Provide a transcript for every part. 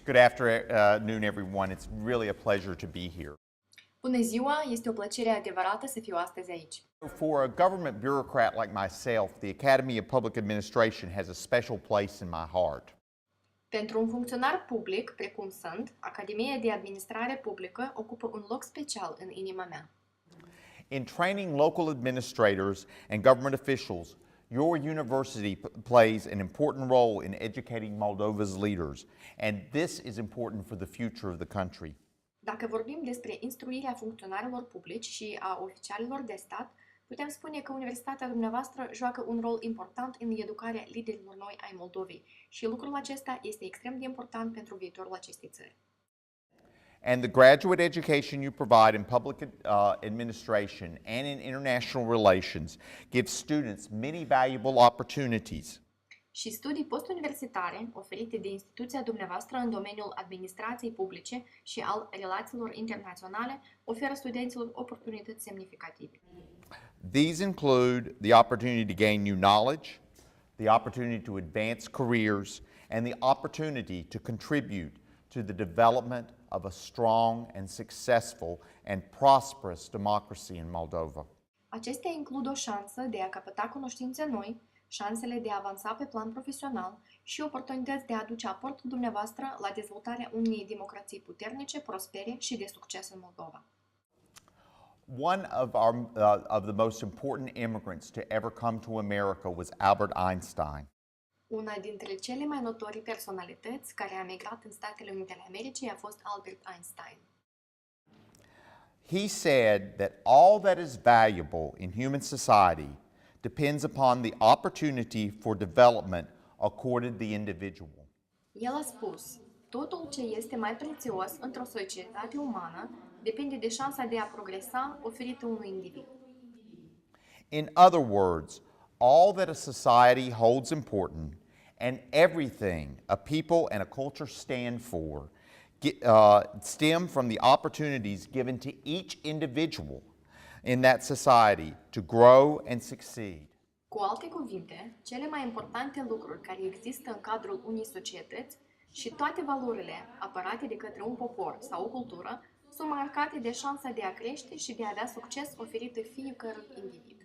Good afternoon, everyone. It's really a pleasure to be here. Bună ziua, este o plăcere adevărată să fiu astăzi aici. For a government bureaucrat like myself, the Academy of Public Administration has a special place in my heart. Pentru un funcționar public, precum sunt, Academia de Administrare Publică ocupă un loc special în inima mea. In training local administrators and government officials, your university plays an important role in educating Moldova's leaders, and this is important for the future of the country. Dacă vorbim despre instruirea funcționarilor publici și a oficialilor de stat, putem spune că universitatea dumneavoastră joacă un rol important în educarea liderilor noi ai Moldovei și lucrul acesta este extrem de important pentru viitorul acestei țări. And the graduate education you provide in public administration and in international relations gives students many valuable opportunities. Și studii postuniversitare oferite de instituția dumneavoastră în domeniul administrației publice și al relațiilor internaționale oferă studenților oportunități semnificative. These include the opportunity to gain new knowledge, the opportunity to advance careers, and the opportunity to contribute to the development of a strong and successful and prosperous democracy in Moldova. Acestea includ o șansă de a căpăta cunoștințe noi, șansele de a avansa pe plan profesional și oportunități de a aduce aportul dumneavoastră la dezvoltarea unei democrații puternice, prospere și de succes în Moldova. One of the most important immigrants to ever come to America was Albert Einstein. Una dintre cele mai notorii personalități care a migrat în Statele Unite ale Americii a fost Albert Einstein. He said that all that is valuable in human society depends upon the opportunity for development accorded the individual. El a spus, totul ce este mai prețios într-o societate umană depinde de șansa de a progresa oferită unui individ. In other words, all that a society holds important and everything a people and a culture stand for stem from the opportunities given to each individual in that society to grow and succeed. Cu alte cuvinte, cele mai importante lucruri care există în cadrul unei societăți și toate valorile apărate de către un popor sau o cultură sunt marcate de șansa de a crește și de a avea succes oferită fiecărui individ.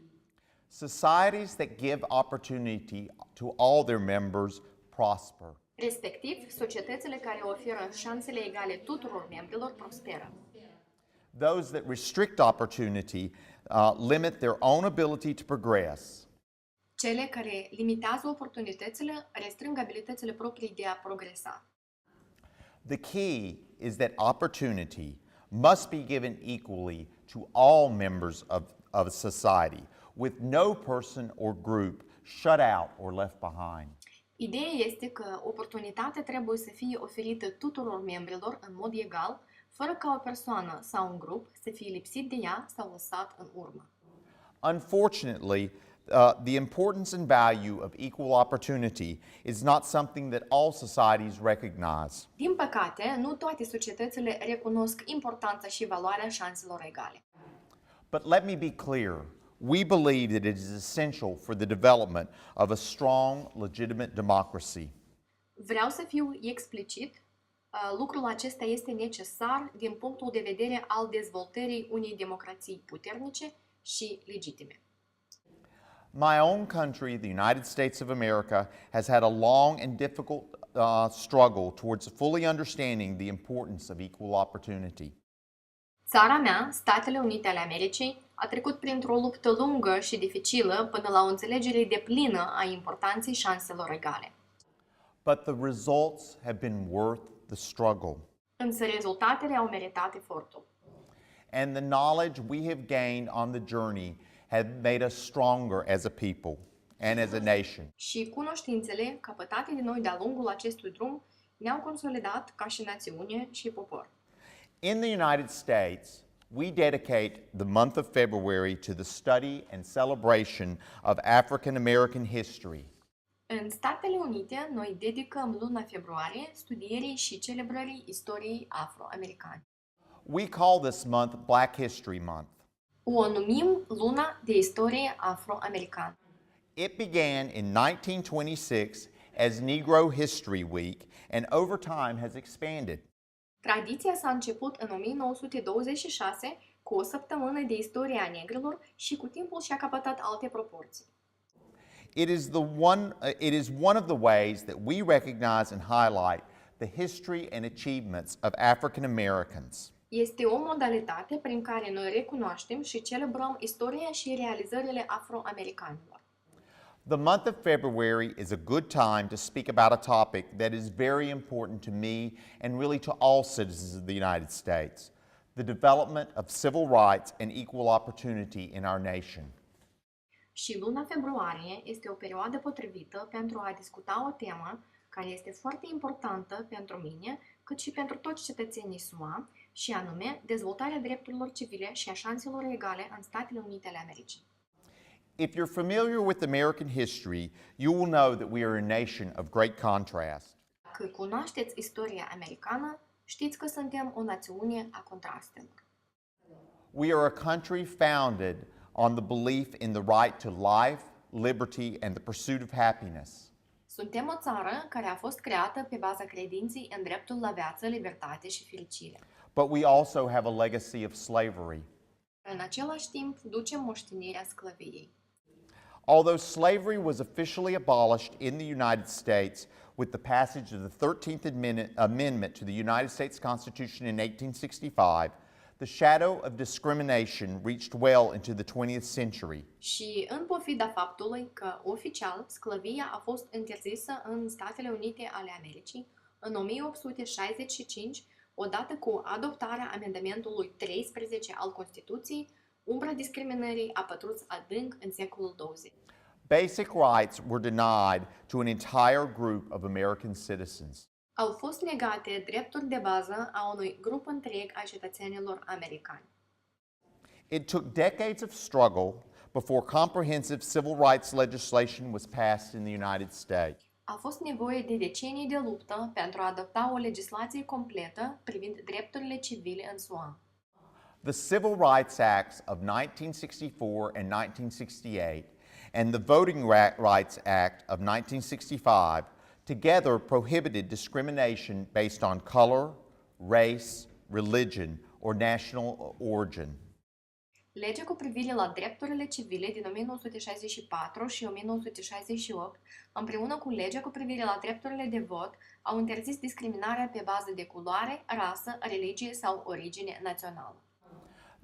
Societies that give opportunity to all their members prosper. Respectiv, societățile care oferă șansele egale tuturor membrilor prosperă. Those that restrict opportunity limit their own ability to progress. Cele care limitează oportunitățile restrâng abilitățile proprii de a progresa. The key is that opportunity must be given equally to all members of society, with no person or group shut out or left behind. Ideea este că oportunitatea trebuie să fie oferită tuturor membrilor în mod egal, fără ca o persoană sau un grup să fie lipsit de ea sau lăsat în urmă. Unfortunately, the importance and value of equal opportunity is not something that all societies recognize. Din păcate, nu toate societățile recunosc importanța și valoarea șanselor egale. But let me be clear. We believe that it is essential for the development of a strong, legitimate democracy. Vreau să fiu explicit, lucrul acesta este necesar din punctul de vedere al dezvoltării unei democrații puternice și legitime. My own country, the United States of America, has had a long and difficult struggle towards fully understanding the importance of equal opportunity. Țara mea, Statele Unite ale Americii, a trecut printr-o luptă lungă și dificilă până la o înțelegere deplină a importanței șanselor egale. But the results have been worth the struggle. Însă rezultatele au meritat efortul. And the knowledge we have gained on the journey have made us stronger as a people and as a nation. Și cunoștințele căpătate de noi de-a lungul acestui drum ne-au consolidat ca și națiune și popor. In the United States, we dedicate the month of February to the study and celebration of African American history. În Statele Unite, noi dedicăm luna februarie studierii și celebrării istoriei afro-americane. We call this month Black History Month. O numim luna de istorie afro-americană. It began in 1926 as Negro History Week and over time has expanded. Tradiția s-a început în 1926 cu o săptămână de istorie a negrilor și cu timpul și-a căpătat alte proporții. It is one of the ways that we recognize and highlight the history and achievements of African Americans. Este o modalitate prin care noi recunoaștem și celebrăm istoria și realizările afroamericanilor. The month of February is a good time to speak about a topic that is very important to me and really to all citizens of the United States: the development of civil rights and equal opportunity in our nation. Și luna februarie este o perioadă potrivită pentru a discuta o temă care este foarte importantă pentru mine, cât și pentru toți cetățenii SUA, și anume dezvoltarea drepturilor civile și a șanselor egale în Statele Unite ale Americii. If you're familiar with American history, you will know that we are a nation of great contrast. Dacă cunoașteți istoria americană, știți că suntem o națiune a contrastelor. We are a country founded on the belief in the right to life, liberty, and the pursuit of happiness. Suntem o țară care a fost creată pe baza credinței în dreptul la viață, libertate și fericire. But we also have a legacy of slavery. În același timp, ducem moștenirea sclaviei. Although slavery was officially abolished in the United States with the passage of the 13th Amendment to the United States Constitution in 1865, the shadow of discrimination reached well into the 20th century. Și în pofida faptului că oficial sclavia a fost interzisă în Statele Unite ale Americii în 1865, odată cu adoptarea amendamentului 13 al Constituției, umbra discriminării a pătruns adânc în secolul 20. Basic rights were denied to an entire group of American citizens. Au fost negate drepturi de bază a unui grup întreg a cetățenilor americani. It took decades of struggle before comprehensive civil rights legislation was passed in the United States. A fost nevoie de decenii de luptă pentru a adopta o legislație completă privind drepturile civile în SUA. The Civil Rights Acts of 1964 and 1968 and the Voting Rights Act of 1965 together prohibited discrimination based on color, race, religion, or national origin. Legea cu privire la drepturile civile din 1964 și 1968, împreună cu legea cu privire la drepturile de vot, au interzis discriminarea pe bază de culoare, rasă, religie sau origine națională.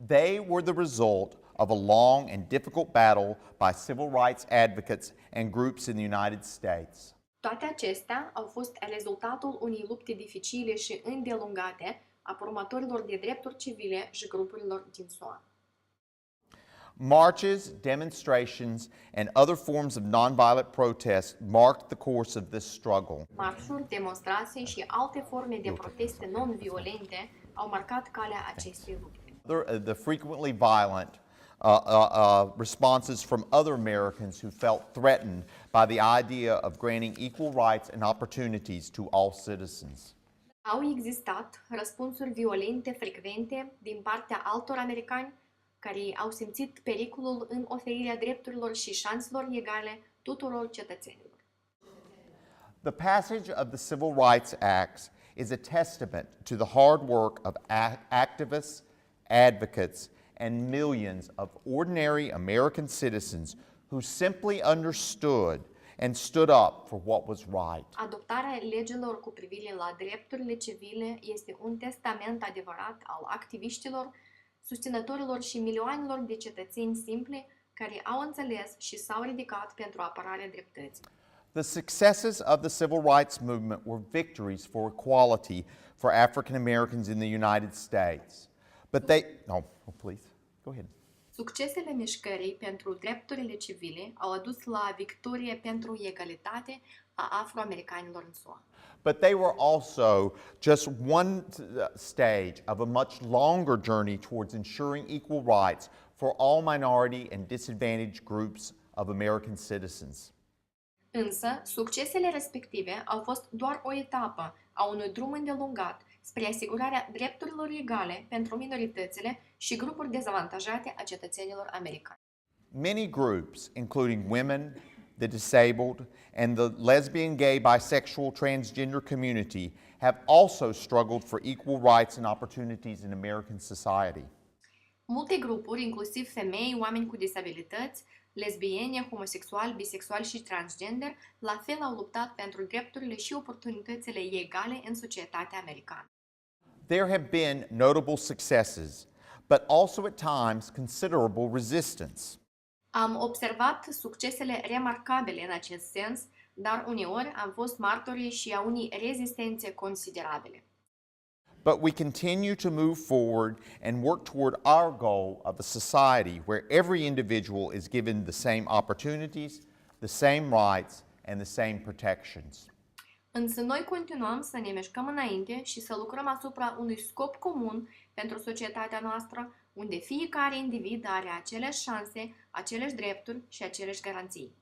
They were the result of a long and difficult battle by civil rights advocates and groups in the United States. Toate acestea au fost rezultatul unei lupte dificile și îndelungate a promotatorilor de drepturi civile și grupurilor din SUA. Marches, demonstrations, and other forms of nonviolent protest marked the course of this struggle. Marșuri, demonstrații și alte forme de proteste non-violente au marcat calea acestei lupte. The frequently violent responses from other Americans who felt threatened by the idea of granting equal rights and opportunities to all citizens. Au existat răspunsuri violente frecvente din partea altor americani care au simțit pericolul în oferirea drepturilor și șanselor egale tuturor cetățenilor. The passage of the Civil Rights Acts is a testament to the hard work of activists, advocates, and millions of ordinary American citizens who simply understood and stood up for what was right. Adoptarea legilor cu privire la drepturile civile este un testament adevărat al activiștilor, susținătorilor și milioanelor de cetățeni simpli care au înțeles și s-au ridicat pentru apărarea dreptății. The successes of the civil rights movement were victories for equality for African Americans in the United States. But please, go ahead. Succesele mișcării pentru drepturile civile au adus la victorie pentru egalitate a afroamericanilor în SUA. But they were also just one stage of a much longer journey towards ensuring equal rights for all minority and disadvantaged groups of American citizens. Însă, succesele respective au fost doar o etapă a unui drum îndelungat spre asigurarea drepturilor egale pentru minoritățile și grupuri dezavantajate a cetățenilor americani. Many groups, including women, the disabled, and the lesbian, gay, bisexual, transgender community have also struggled for equal rights and opportunities in American society. Multe grupuri, inclusiv femei, oameni cu disabilități, lesbiene, homosexuali, bisexuali și transgender, la fel au luptat pentru drepturile și oportunitățile egale în societatea americană. There have been notable successes, but also at times considerable resistance. Am observat succesele remarcabile în acest sens, dar uneori am fost martorii și a unei rezistențe considerabile. But we continue to move forward and work toward our goal of a society where every individual is given the same opportunities, the same rights, and the same protections. Însă noi continuăm să ne mișcăm înainte și să lucrăm asupra unui scop comun pentru societatea noastră, unde fiecare individ are aceleași șanse, aceleași drepturi și aceleași garanții.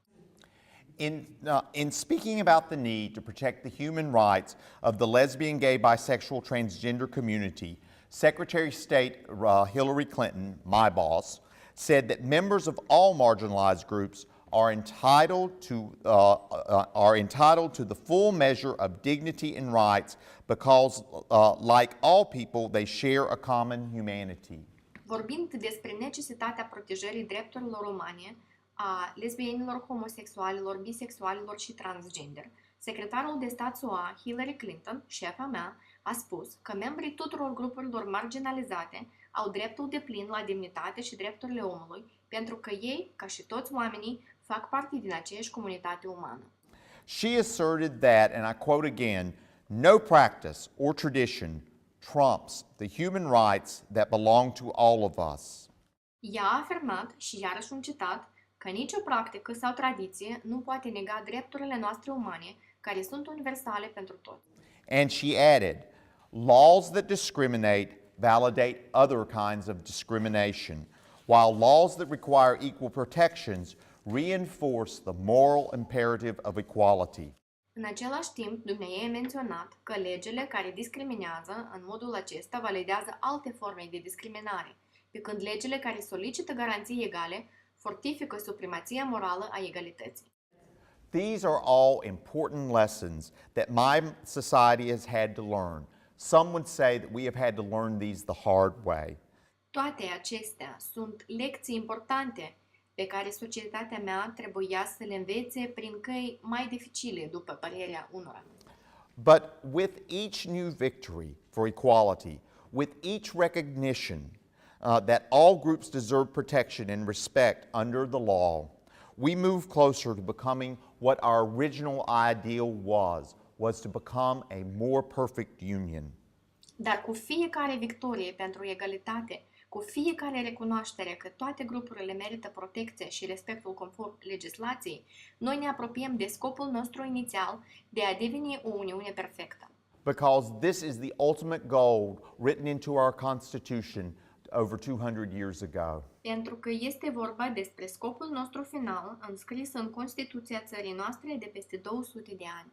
In speaking about the need to protect the human rights of the lesbian, gay, bisexual, transgender community, Secretary of State Hillary Clinton, my boss, said that members of all marginalized groups are entitled to the full measure of dignity and rights because, like all people, they share a common humanity. Vorbind despre necesitatea protejării drepturilor umane a lesbienilor, homosexualilor, bisexualilor și transgender, secretarul de stat SUA, Hillary Clinton, șefa mea, a spus că membrii tuturor grupurilor marginalizate au dreptul deplin la demnitate și drepturile omului, pentru că ei, ca și toți oamenii, fac parte din aceeași comunitate umană. She asserted that, and I quote again, no practice or tradition trumps the human rights that belong to all of us. Ea a afirmat, și iarăși un citat, că nicio practică sau tradiție nu poate nega drepturile noastre umane, care sunt universale pentru toți. And she added, laws that discriminate validate other kinds of discrimination, while laws that require equal protections reinforce the moral imperative of equality. În același timp, dumneavoastră a menționat că legile care discriminează în modul acesta validează alte forme de discriminare, pe când legile care solicită garanții egale fortifică supremația morală a egalității. These are all important lessons that my society has had to learn. Some would say that we have had to learn these the hard way. Toate acestea sunt lecții importante pe care societatea mea trebuia să le învețe prin căi mai dificile, după părerea unora. But with each new victory for equality, with each recognition that all groups deserve protection and respect under the law, we move closer to becoming what our original ideal was to become a more perfect union. Dar cu fiecare victorie pentru egalitate, cu fiecare recunoaștere că toate grupurile merită protecție și respectul conform legislației, noi ne apropiem de scopul nostru inițial de a deveni o Uniune perfectă. Because this is the ultimate goal written into our Constitution over 200 years ago. Pentru că este vorba despre scopul nostru final înscris în Constituția țării noastre de peste 200 de ani.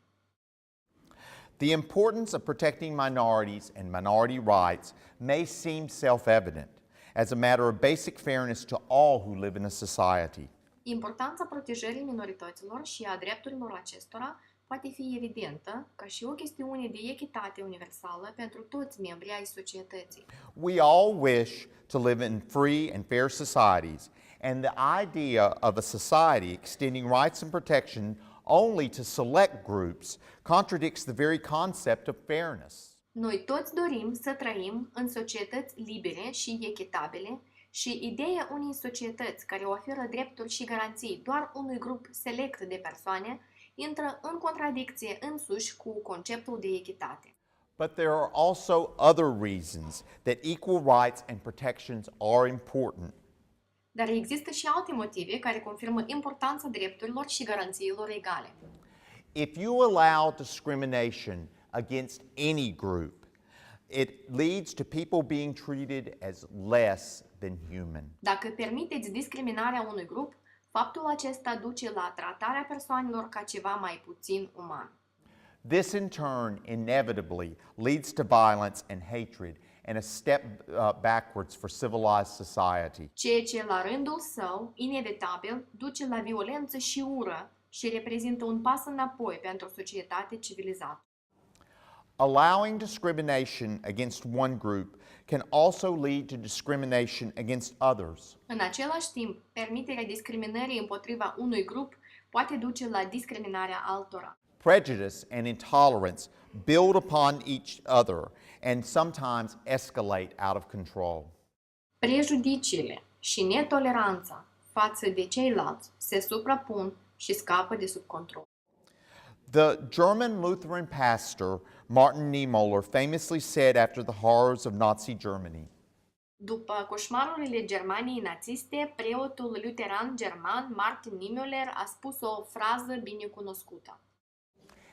The importance of protecting minorities and minority rights may seem self-evident as a matter of basic fairness to all who live in a society. Importanța protejării minorităților și a drepturilor acestora poate fi evidentă ca și o chestiune de echitate universală pentru toți membrii ai societății. We all wish to live in free and fair societies, and the idea of a society extending rights and protection only to select groups contradicts the very concept of fairness. Noi toți dorim să trăim în societăți libere și echitabile și ideea unei societăți care oferă drepturi și garanții doar unui grup select de persoane intră în contradicție însuși cu conceptul de echitate. But there are also other reasons that equal rights and protections are important. Dar există și alte motive care confirmă importanța drepturilor și garanțiilor egale. If you allow discrimination against any group, it leads to people being treated as less than human. Dacă permiteți discriminarea unui grup, faptul acesta duce la tratarea persoanelor ca ceva mai puțin uman. This in turn inevitably leads to violence and hatred and a step backwards for civilized society. Ceea ce la rândul său, inevitabil, duce la violență și ură și reprezintă un pas înapoi pentru o societate civilizată. Allowing discrimination against one group can also lead to discrimination against others. În același timp, permiterea discriminării împotriva unui grup poate duce la discriminarea altora. Prejudice and intolerance build upon each other and sometimes escalate out of control. Prejudiciile și netoleranța față de ceilalți se suprapun și scapă de sub control. The German Lutheran pastor Martin Niemöller famously said after the horrors of Nazi Germany, După coșmarurile Germaniei naziste, preotul luteran german Martin Niemöller a spus o frază binecunoscută.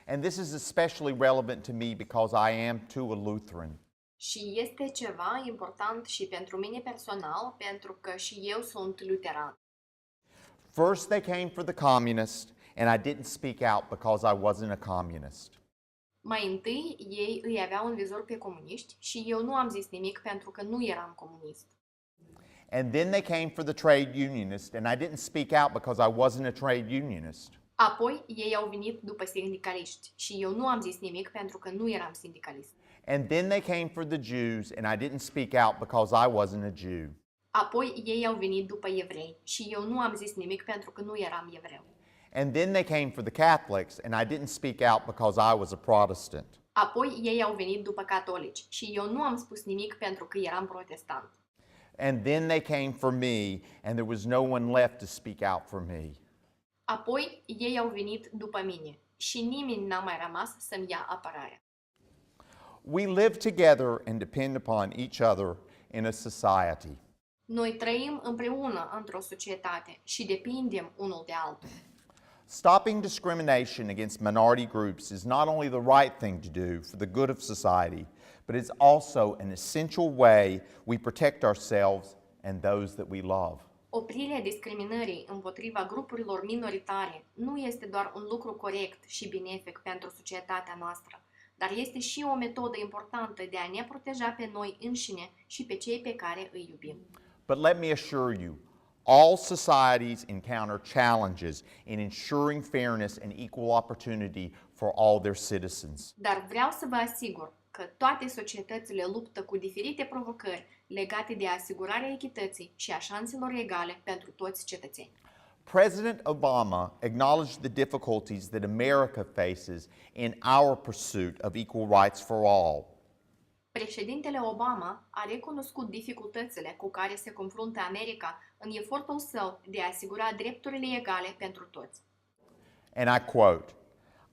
and this is especially relevant to me because I am too a Lutheran. Și este ceva important și pentru mine personal, pentru că și eu sunt luteran. First, they came for the communists, and I didn't speak out because I wasn't a communist. Mai întâi, ei îi aveau în vizor pe comuniști și eu nu am zis nimic pentru că nu eram comunist. And then they came for the trade unionists, and I didn't speak out because I wasn't a trade unionist. Apoi, ei au venit după sindicaliști și eu nu am zis nimic pentru că nu eram sindicalist. And then they came for the Jews, and I didn't speak out because I wasn't a Jew. Apoi, ei au venit după evrei și eu nu am zis nimic pentru că nu eram evreu. And then they came for the Catholics, and I didn't speak out because I was a Protestant. Apoi, ei au venit după catolici și eu nu am spus nimic pentru că eram protestant. And then they came for me, and there was no one left to speak out for me. Apoi, ei au venit după mine și nimeni n-a mai rămas să-mi ia apărarea. We live together and depend upon each other in a society. Noi trăim împreună într-o societate și depindem unul de altul. Stopping discrimination against minority groups is not only the right thing to do for the good of society, but it's also an essential way we protect ourselves and those that we love. Oprirea discriminării împotriva grupurilor minoritare nu este doar un lucru corect și benefic pentru societatea noastră, dar este și o metodă importantă de a ne proteja pe noi înșine și pe cei pe care îi iubim. But let me assure you, all societies encounter challenges in ensuring fairness and equal opportunity for all their citizens. Dar vreau să vă asigur că toate societățile luptă cu diferite provocări legate de asigurarea echității și a șanselor egale pentru toți cetățenii. President Obama acknowledged the difficulties that America faces in our pursuit of equal rights for all. Președintele Obama a recunoscut dificultățile cu care se confruntă America în efortul său de a asigura drepturile egale pentru toți. And I quote,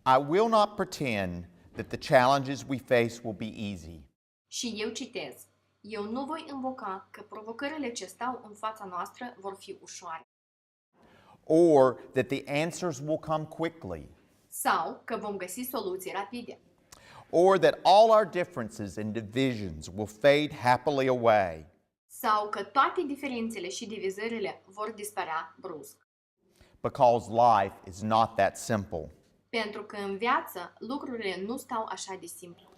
I will not pretend that the challenges we face will be easy. Și eu citez, eu nu voi invoca că provocările ce stau în fața noastră vor fi ușoare. Or that the answers will come quickly. Sau că vom găsi soluții rapide. Or that all our differences and divisions will fade happily away. Sau că toate diferențele și divizările vor dispărea brusc. Because life is not that simple. Pentru că în viață lucrurile nu stau așa de simplu.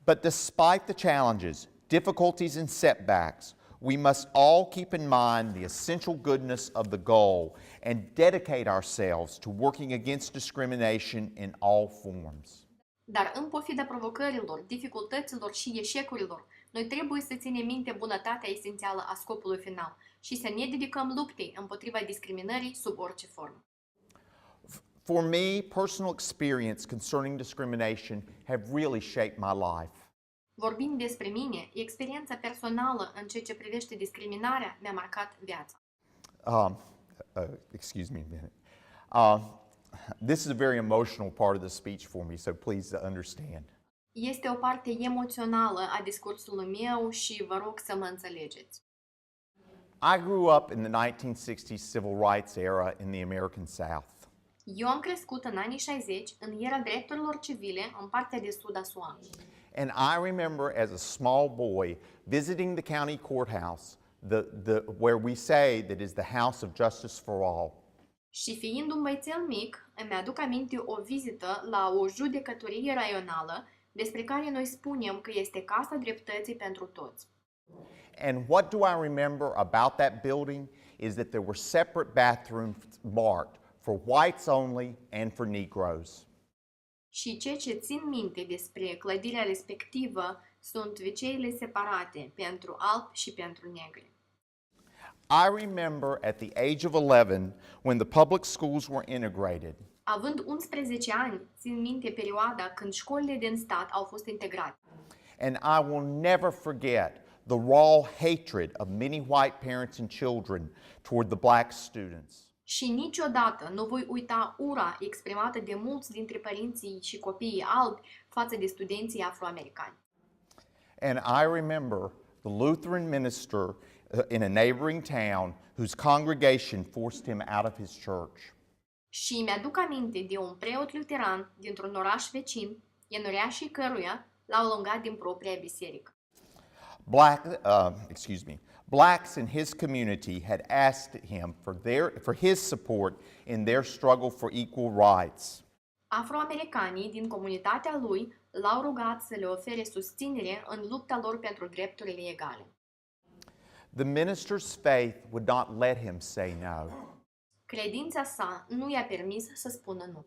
But despite the challenges, difficulties, and setbacks, we must all keep in mind the essential goodness of the goal and dedicate ourselves to working against discrimination in all forms. Dar în pofida provocărilor, dificultăților și eșecurilor, noi trebuie să ținem minte bunătatea esențială a scopului final și să ne dedicăm luptei împotriva discriminării sub orice formă. For me, personal experience concerning discrimination have really shaped my life. Vorbind despre mine, experiența personală în ceea ce privește discriminarea mi-a marcat viața. Excuse me a minute. This is a very emotional part of the speech for me, so please understand. Este o parte emoțională a discursului meu și vă rog să mă înțelegeți. I grew up in the 1960s civil rights era in the American South. Eu am crescut în anii 60 în era drepturilor civile în partea de sud a SUA. And I remember as a small boy visiting the county courthouse, where we say that is the house of justice for all. Și fiind un băiețel mic, îmi aduc aminte o vizită la o judecătorie raională despre care noi spunem că este Casa Dreptății pentru toți. And what do I remember about that building is that there were separate bathrooms marked for whites only and for Negroes. Și ce țin minte despre clădirea respectivă sunt WC-ile separate pentru albi și pentru negri. I remember at the age of 11 when the public schools were integrated. Având 11 ani, țin minte perioada când școlile din stat au fost integrate. And I will never forget the raw hatred of many white parents and children toward the black students. Și niciodată nu voi uita ura exprimată de mulți dintre părinții și copiii albi față de studenții afroamericani. And I remember the Lutheran minister in a neighboring town whose congregation forced him out of his church. Și mi-aduc aminte de un preot luteran dintr-un oraș vecin, enoriașii căruia l-au alungat din propria biserică. Blacks in his community had asked him for his support in their struggle for equal rights. Afroamericanii din comunitatea lui l-au rugat să le ofere susținere în lupta lor pentru drepturile egale. The minister's faith would not let him say no. Credința sa nu i-a permis să spună nu.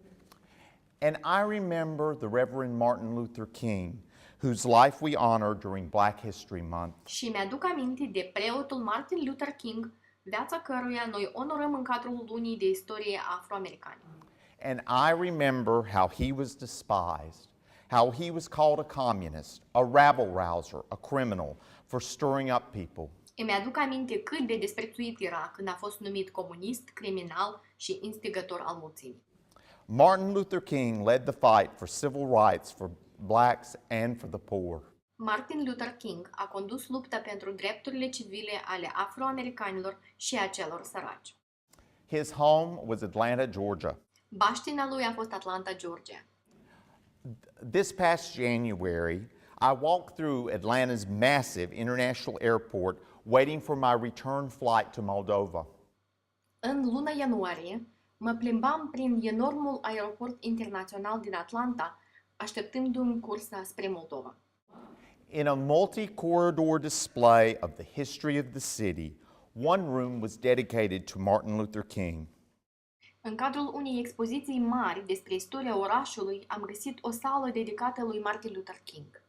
And I remember the Reverend Martin Luther King, whose life we honor during Black History Month. Și mi-aduc aminte de preotul Martin Luther King, viața căruia noi onorăm în cadrul lunii de istorie afroamericane. And I remember how he was despised, how he was called a communist, a rabble-rouser, a criminal for stirring up people. Îmi aduc aminte cât de desprețuit era când a fost numit comunist, criminal și instigător al mulțimii. Martin Luther King led the fight for civil rights for blacks and for the poor. Martin Luther King a condus lupta pentru drepturile civile ale afroamericanilor și a celor săraci. His home was Atlanta, Georgia. Baștina lui a fost Atlanta, Georgia. This past January, I walked through Atlanta's massive international airport waiting for my return flight to Moldova. În luna ianuarie, mă plimbam prin enormul aeroport internațional din Atlanta, așteptându-mi cursa spre Moldova. In a multi-corridor display of the history of the city, one room was dedicated to Martin Luther King. În cadrul unei expoziții mari despre istoria orașului, am găsit o sală dedicată lui Martin Luther King.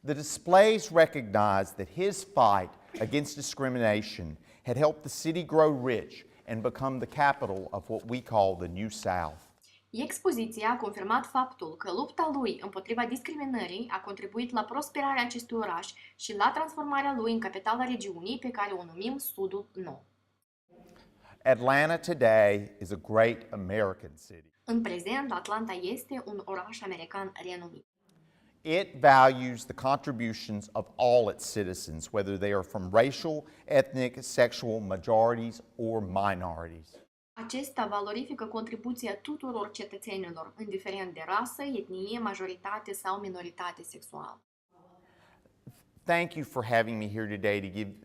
The displays recognized that his fight against discrimination had helped the city grow rich and become the capital of what we call the New South. Expoziția a confirmat faptul că lupta lui împotriva discriminării a contribuit la prosperarea acestui oraș și la transformarea lui în capitala regiunii pe care o numim Sudul Nou. Atlanta today is a great American city. În prezent, Atlanta este un oraș american renumit. It values the contributions of all its citizens, whether they are from racial, ethnic, sexual majorities or minorities. Acesta valorifică contribuția tuturor cetățenilor, indiferent de rasă, etnie, majoritate sau minoritate sexuală. Thank you for having me here today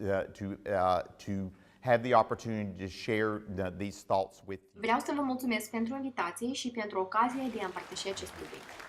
to have the opportunity to share these thoughts with you. Vreau să vă mulțumesc pentru invitație și pentru ocazia de a împărtăși acest subiect.